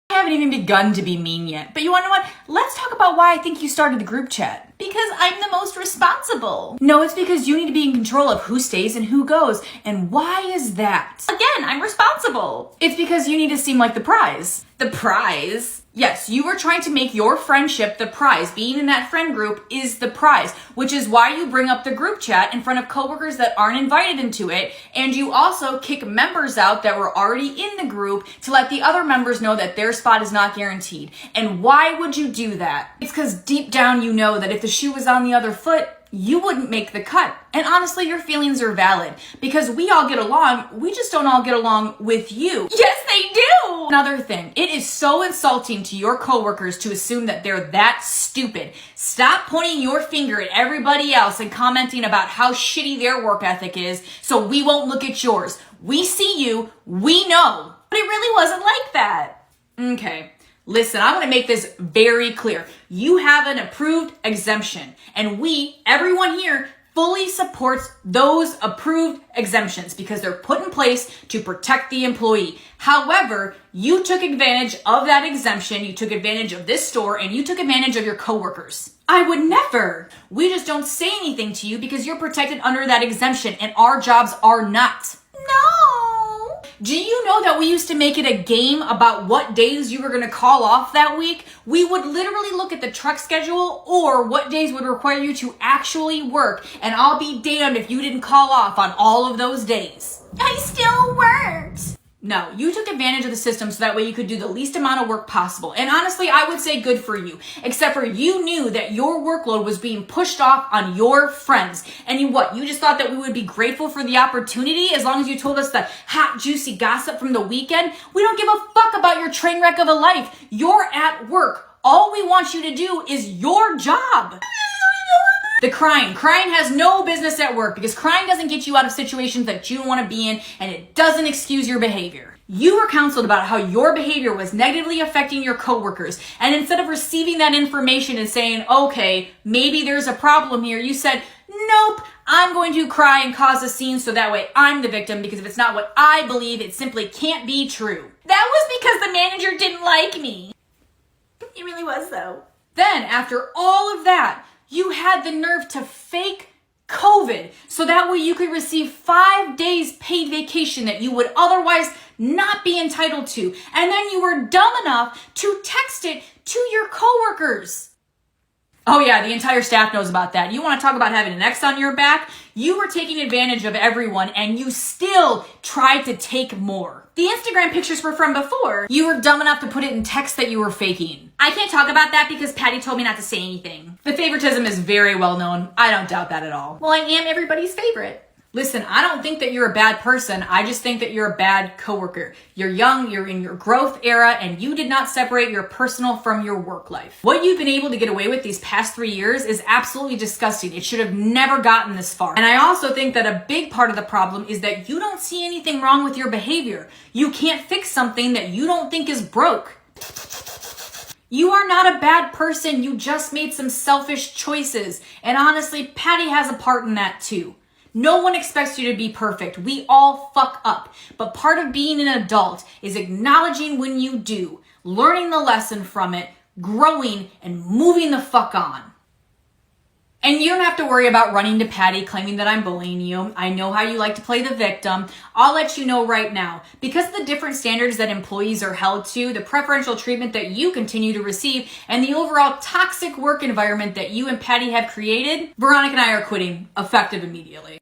I haven't even begun to be mean yet. But you wanna know what? Let's talk about why I think you started the group chat. Because I'm the most responsible. No, it's because you need to be in control of who stays and who goes. And why is that? Again, I'm responsible. It's because you need to seem like the prize. The prize? Yes, you were trying to make your friendship the prize. Being in that friend group is the prize, which is why you bring up the group chat in front of coworkers that aren't invited into it. And you also kick members out that were already in the group to let the other members know that their spot is not guaranteed. And why would you do that? It's because deep down you know that if the shoe was on the other foot, you wouldn't make the cut. And honestly, your feelings are valid because we all get along. We just don't all get along with you. Yes, they do. Another thing, it is so insulting to your coworkers to assume that they're that stupid. Stop pointing your finger at everybody else and commenting about how shitty their work ethic is so we won't look at yours. We see you, we know. But it really wasn't like that. Okay. Listen, I want to make this very clear. You have an approved exemption, and everyone here, fully supports those approved exemptions because they're put in place to protect the employee. However, you took advantage of that exemption, you took advantage of this store, and you took advantage of your coworkers. I would never. We just don't say anything to you because you're protected under that exemption, and our jobs are not. No. Do you know that we used to make it a game about what days you were going to call off that week? We would literally look at the truck schedule or what days would require you to actually work, and I'll be damned if you didn't call off on all of those days. I still worked. No, you took advantage of the system so that way you could do the least amount of work possible. And honestly, I would say good for you. Except for you knew that your workload was being pushed off on your friends. And you just thought that we would be grateful for the opportunity as long as you told us the hot, juicy gossip from the weekend? We don't give a fuck about your train wreck of a life. You're at work. All we want you to do is your job. The crying has no business at work because crying doesn't get you out of situations that you don't want to be in, and it doesn't excuse your behavior. You were counseled about how your behavior was negatively affecting your coworkers, and instead of receiving that information and saying, okay, maybe there's a problem here, you said, nope, I'm going to cry and cause a scene so that way I'm the victim because if it's not what I believe, it simply can't be true. That was because the manager didn't like me. It really was though. Then after all of that, you had the nerve to fake COVID so that way you could receive 5 days paid vacation that you would otherwise not be entitled to. And then you were dumb enough to text it to your coworkers. Oh yeah, the entire staff knows about that. You want to talk about having an X on your back? You were taking advantage of everyone and you still tried to take more. The Instagram pictures were from before. You were dumb enough to put it in text that you were faking. I can't talk about that because Patty told me not to say anything. The favoritism is very well known. I don't doubt that at all. Well, I am everybody's favorite. Listen, I don't think that you're a bad person. I just think that you're a bad coworker. You're young, you're in your growth era, and you did not separate your personal from your work life. What you've been able to get away with these past 3 years is absolutely disgusting. It should have never gotten this far. And I also think that a big part of the problem is that you don't see anything wrong with your behavior. You can't fix something that you don't think is broke. You are not a bad person. You just made some selfish choices. And honestly, Patty has a part in that too. No one expects you to be perfect. We all fuck up. But part of being an adult is acknowledging when you do, learning the lesson from it, growing, and moving the fuck on. And you don't have to worry about running to Patty claiming that I'm bullying you. I know how you like to play the victim. I'll let you know right now. Because of the different standards that employees are held to, the preferential treatment that you continue to receive, and the overall toxic work environment that you and Patty have created, Veronica and I are quitting, effective immediately.